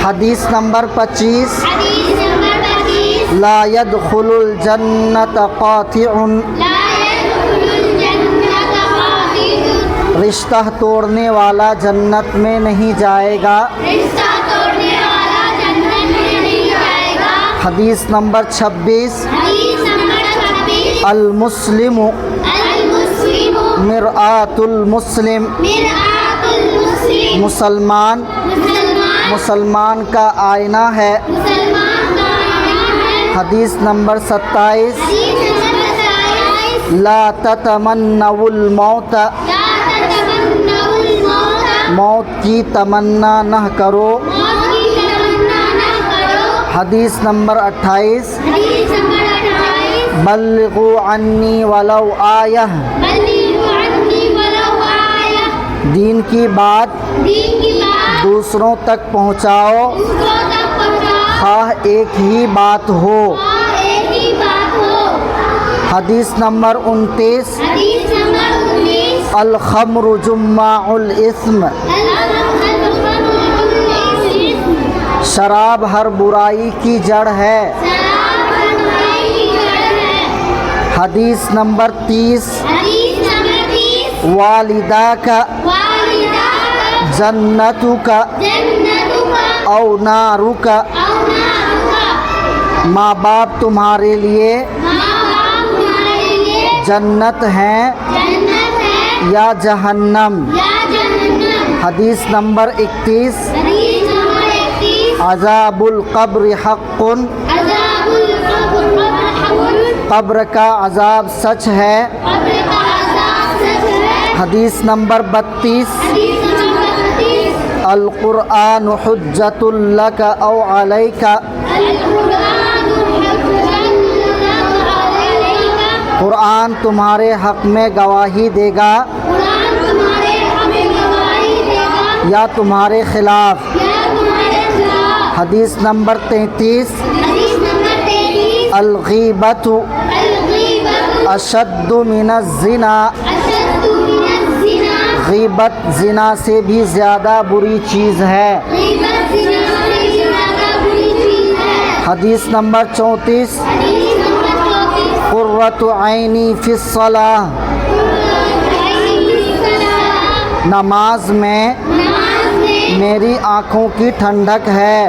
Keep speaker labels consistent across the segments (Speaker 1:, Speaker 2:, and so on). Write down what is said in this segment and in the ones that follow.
Speaker 1: حدیث نمبر 25 لا يدخل الجنت قاطع رشتہ توڑنے والا جنت میں نہیں جائے گا۔ حدیث نمبر 26 المسلم مرآۃ المسلم مسلمان کا آئینہ ہے۔ حدیث نمبر 27 لا تتمنوا الموت موت کی تمنا نہ کرو۔ حدیث نمبر 28 بلغوا عنی ولو آیہ دین کی بات دوسروں تک پہنچاؤ خواہ ایک ہی بات ہو۔ حدیث نمبر 29 الخمر جماع الاثم شراب ہر برائی کی جڑ ہے۔ حدیث نمبر 30 والداک جنتک او نارک ماں باپ تمہارے لیے جنت ہیں یا جہنم۔ حدیث نمبر 31 عذاب القبر حق قبر کا عذاب سچ ہے۔ حدیث نمبر 32 القرآن حجۃ لک او علیک قرآن تمہارے حق میں گواہی دے گا یا تمہارے خلاف۔ حدیث نمبر 33 الغیبۃ اشد من الزنا غیبت زنا سے بھی زیادہ بری چیز ہے۔ حدیث نمبر 34 قرۃ عینی فی الصلاۃ نماز میں میری آنکھوں کی ٹھنڈک ہے۔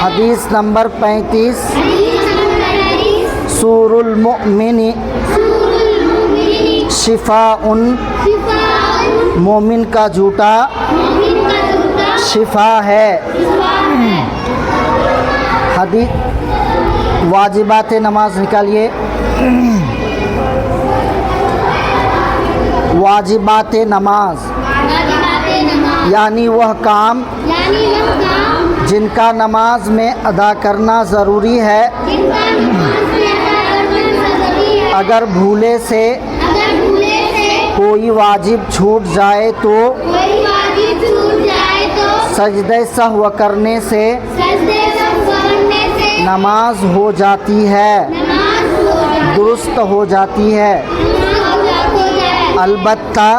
Speaker 1: حدیث نمبر 35 سور المؤمن شفاء مومن کا جھوٹا شفا ہے۔ حدیث واجبات نماز نکالیے۔ واجبات نماز یعنی وہ کام جن کا نماز میں ادا کرنا ضروری ہے۔ اگر بھولے سے کوئی واجب چھوٹ جائے تو سجدہ سہو کرنے سے نماز ہو جاتی ہے، درست ہو جاتی ہے۔ البتہ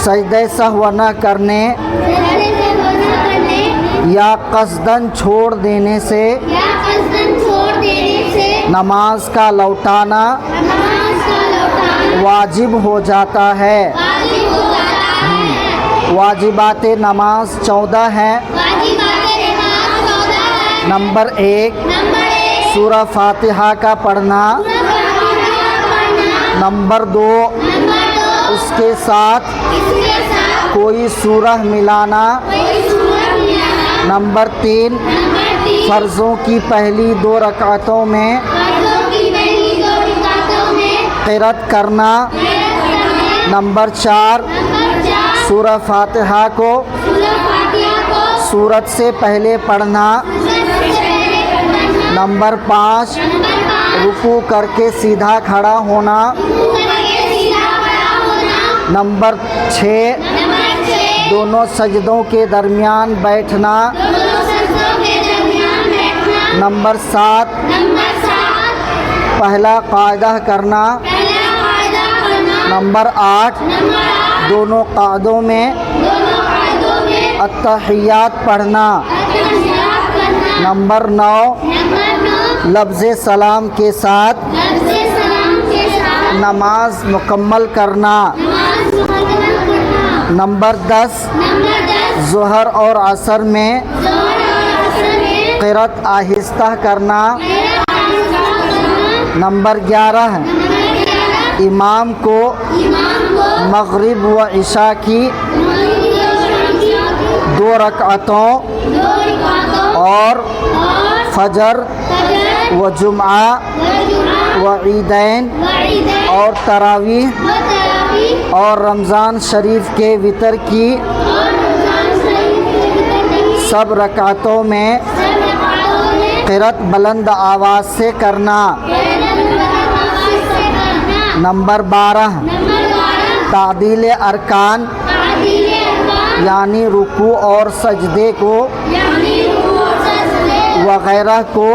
Speaker 1: سجدہ سہو نہ کرنے یا قصداً چھوڑ دینے سے نماز کا لوٹانا واجب ہو جاتا ہے۔ واجبات نماز 14 ہیں۔ نمبر 1 سورہ فاتحہ کا پڑھنا۔ نمبر 2 اس کے ساتھ کوئی سورہ ملانا۔ نمبر 3 فرضوں کی پہلی 2 رکعتوں میں قرأت کرنا۔ نمبر 4 سورہ فاتحہ کو سورت سے پہلے پڑھنا۔ نمبر 5 رکوع کر کے سیدھا کھڑا ہونا۔ نمبر 6 دونوں سجدوں کے درمیان بیٹھنا۔ نمبر 7 پہلا قاعدہ کرنا۔ نمبر 8 دونوں قعدوں میں التحیات پڑھنا۔ نمبر 9 لفظ سلام کے ساتھ نماز مکمل کرنا۔ نمبر 10 ظہر اور عصر میں قرأت آہستہ کرنا۔ نمبر 11 امام کو مغرب و عشاء کی 2 رکعتوں اور فجر و جمعہ و عیدین اور تراویح اور رمضان شریف کے وتر کی سب رکعتوں میں قرأت بلند آواز سے کرنا۔ نمبر 12 تعدیل ارکان یعنی رکوع اور سجدے کو وغیرہ کو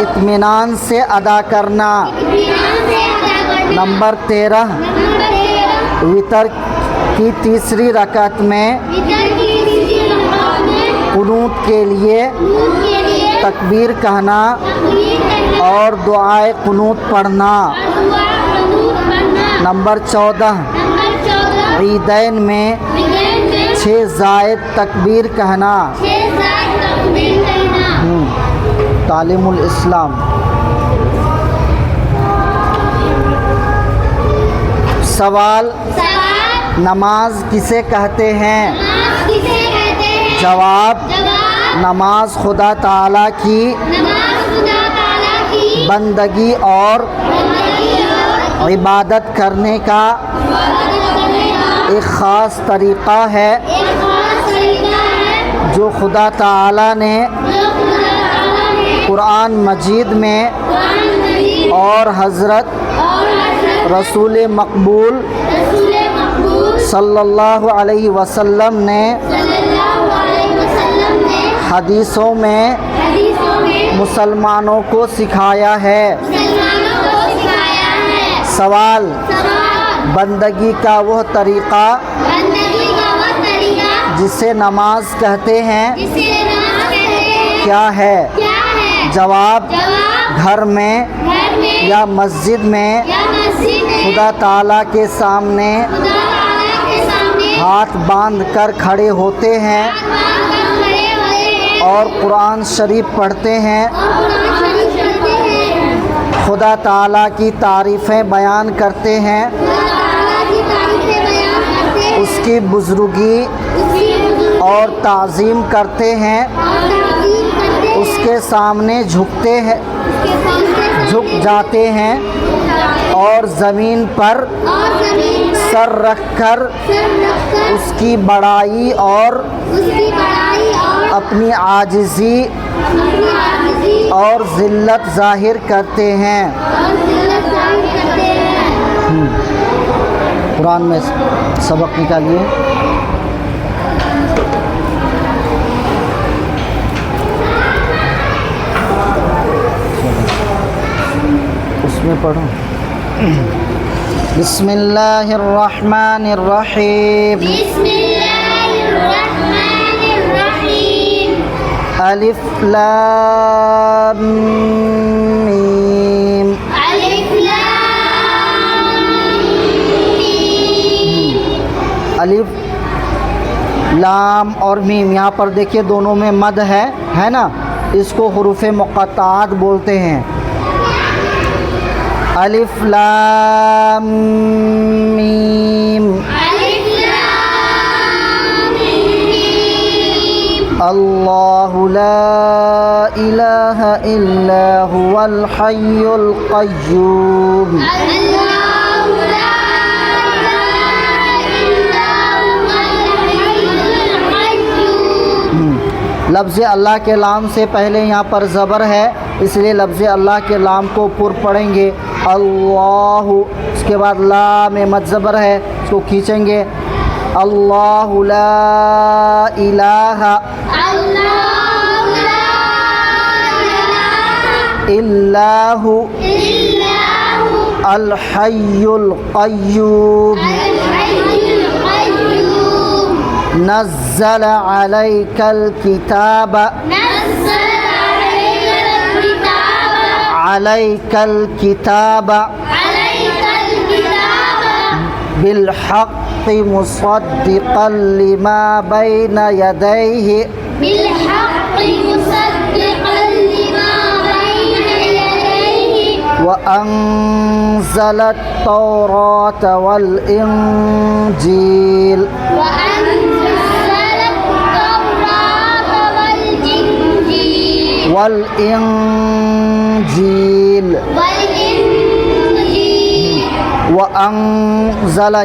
Speaker 1: اطمینان سے ادا کرنا۔ نمبر 13 وتر کی تیسری رکعت میں قنوت کے لیے تکبیر کہنا اور دعائے قنوت پڑھنا۔ نمبر 14 عیدین میں 6 زائد تکبیر کہنا۔ تعلیم الاسلام۔ سوال نماز کسے کہتے ہیں؟ جواب نماز خدا تعالیٰ کی بندگی اور عبادت کرنے کا ایک خاص طریقہ ہے جو خدا تعالیٰ نے قرآن مجید میں اور حضرت رسول مقبول صلی اللہ علیہ وسلم نے حدیثوں میں مسلمانوں کو سکھایا ہے۔ سوال بندگی کا وہ طریقہ جسے نماز کہتے ہیں کیا ہے؟ جواب گھر میں یا مسجد میں خدا تعالیٰ کے سامنے ہاتھ باندھ کر کھڑے ہوتے ہیں اور قرآن شریف پڑھتے ہیں، خدا تعالیٰ کی تعریفیں بیان کرتے ہیں، اس کی بزرگی اور تعظیم کرتے ہیں، اس کے سامنے جھک جاتے ہیں اور زمین پر سر رکھ کر اس کی بڑائی اور اپنی عاجزی اور ذلت ظاہر کرتے ہیں۔ قرآن میں سبق نکالیے۔ اس میں پڑھو۔ بسم اللہ الرحمن الرحیم۔
Speaker 2: بسم اللہ الرحمن الرحیم۔
Speaker 1: الف لام میم۔
Speaker 2: الف لام میم۔
Speaker 1: الف لام اور میم، یہاں پر دیکھیے دونوں میں مد ہے نا، اس کو حروف مقطعات بولتے ہیں۔ الف لام میم۔
Speaker 2: الف لام میم۔
Speaker 1: اللہ لا الہ الا هو الحی القیوم۔
Speaker 2: اللہ لا الہ الا هو الحی القیوم۔
Speaker 1: لفظ اللہ کے لام سے پہلے یہاں پر زبر ہے، اس لیے لفظ اللہ کے لام کو پر پڑھیں گے اللہ، اس کے بعد لا میں مد زبر ہے، اس کو کھینچیں گے اللہ لا الہ
Speaker 2: اللہ لا الہ
Speaker 1: الا هو
Speaker 2: الا هو
Speaker 1: الحي القيوم
Speaker 2: الحي القيوم
Speaker 1: نزل عليك الكتاب
Speaker 2: نزل
Speaker 1: عليك الكتاب
Speaker 2: عليك الكتاب
Speaker 1: بالحق مصدقا لما بين يديه
Speaker 2: بالحق مصدقا لما بين يديه
Speaker 1: وأنزل التوراة والإنجيل
Speaker 2: وأنزل التوراة والإنجيل
Speaker 1: والإنجيل وأنزل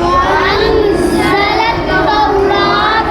Speaker 2: وأنزل التوراة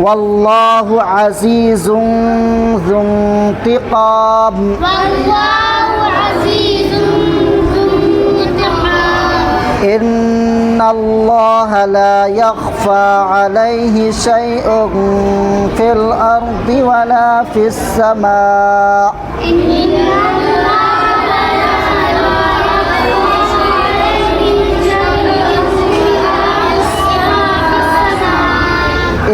Speaker 1: واللہ عزیز ذو انتقام
Speaker 2: والله عزيز ذو انتقام
Speaker 1: ان اللہ لا يخفى علیہ شیء فی الارض ولا فی السماء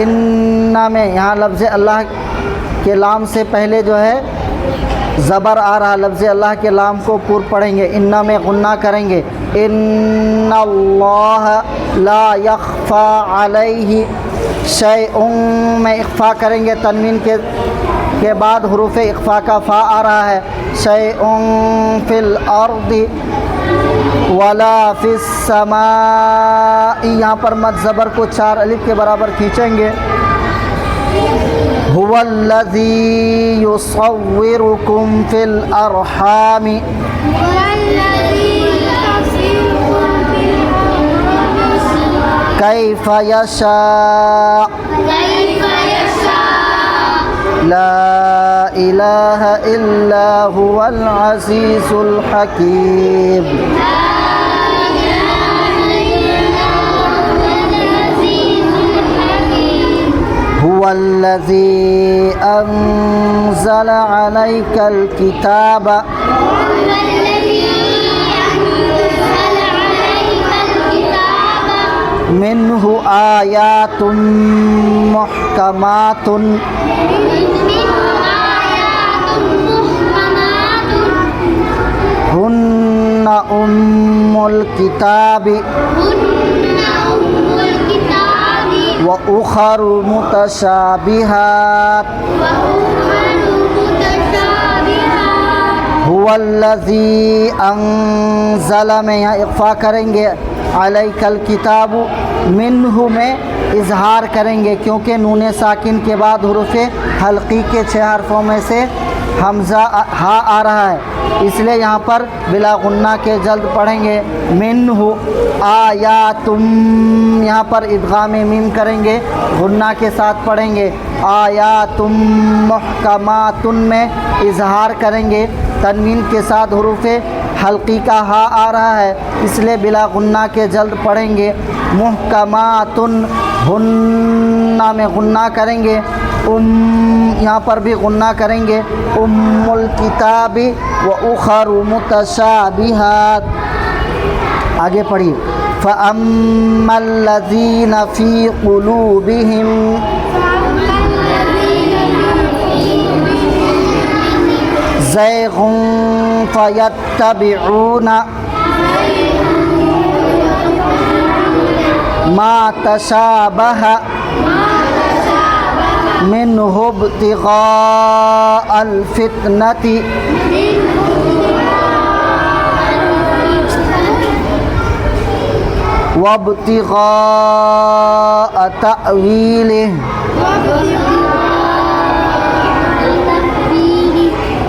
Speaker 1: ان میں یہاں لفظ اللہ کے لام سے پہلے جو ہے زبر آ رہا، لفظ اللہ کے لام کو پور پڑھیں گے، ان میں غنہ کریں گے، ان اللہ لا یخفی علیہ شیء میں اخفا کریں گے، تنوین کے بعد حروف اخفا کا فا آ رہا ہے، شیء فی الارض ولا فی السماء، یہاں پر مد زبر کو 4 الف کے برابر کھینچیں گے، هو الذی یصورکم فی الارحام کیف یشاء
Speaker 2: كيف يشاء
Speaker 1: لا الہ الا هو العزیز الحکیم هو الذی انزل علیک الکتاب منہ آیات محکمات ہن ام الکتاب وأخر متشابہات هو الذی انزل میں یہاں اقفا کریں گے، علیک الکتاب منہ میں اظہار کریں گے کیونکہ نون ساکن کے بعد حروف حلقی کے 6 حرفوں میں سے حمزہ ہا آ رہا ہے، اس لیے یہاں پر بلا غنہ کے جلد پڑھیں گے، منہ آیاتم یہاں پر ادغام میم کریں گے، غنہ کے ساتھ پڑھیں گے، آیاتم محکمات میں اظہار کریں گے، تنوین کے ساتھ حروف حلقی کا ہا آ رہا ہے، اس لیے بلا غنہ کے جلد پڑھیں گے، محکمات ہن میں غنہ کریں گے، یہاں پر بھی غنہ کریں گے، ام الکتاب و اخر متشابہات، آگے پڑھیے، فَأَمَّا الَّذِينَ فِي قُلُوبِهِمْ زَيْغٌ فَيَتَّبِعُونَ مَا تَشَابَهَ مِنْهُ ابْتِغَاءَ الْفِتْنَةِ وَابْتِغَاءَ تَأْوِيلِهِ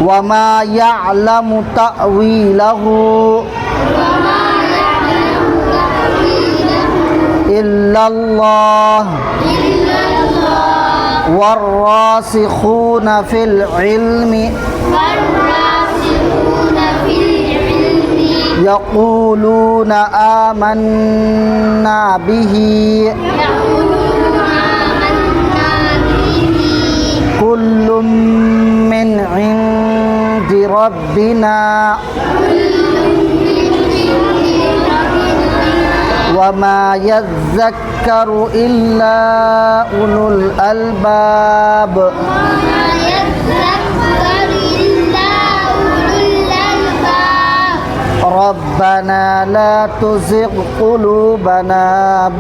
Speaker 1: وَمَا يَعْلَمُ تَأْوِيلَهُ إِلَّا اللَّهُ والراسخون في العلم يقولون آمنا به كل من عند ربنا وما يذكر إلا أولو الألباب ربنا لا تزغ قلوبنا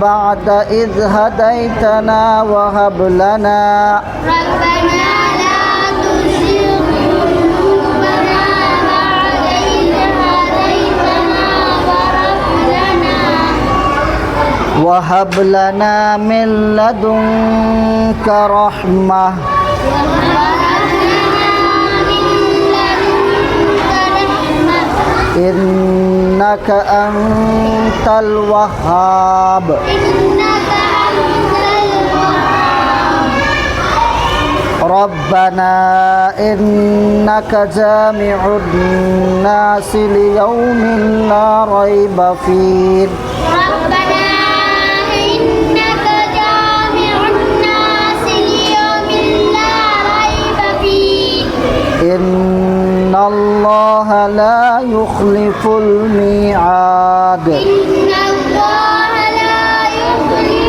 Speaker 1: بعد إذ هديتنا وهب لنا وهب لنا من لدنك رحمة إنك أنت الوهاب ربنا إنك جامع الناس ليوم لا ريب فيه
Speaker 2: ربنا إنك جامع الناس ليوم لا ريب فيه
Speaker 1: إن الله لا يخلف الميعاد
Speaker 2: إن الله لا يخلف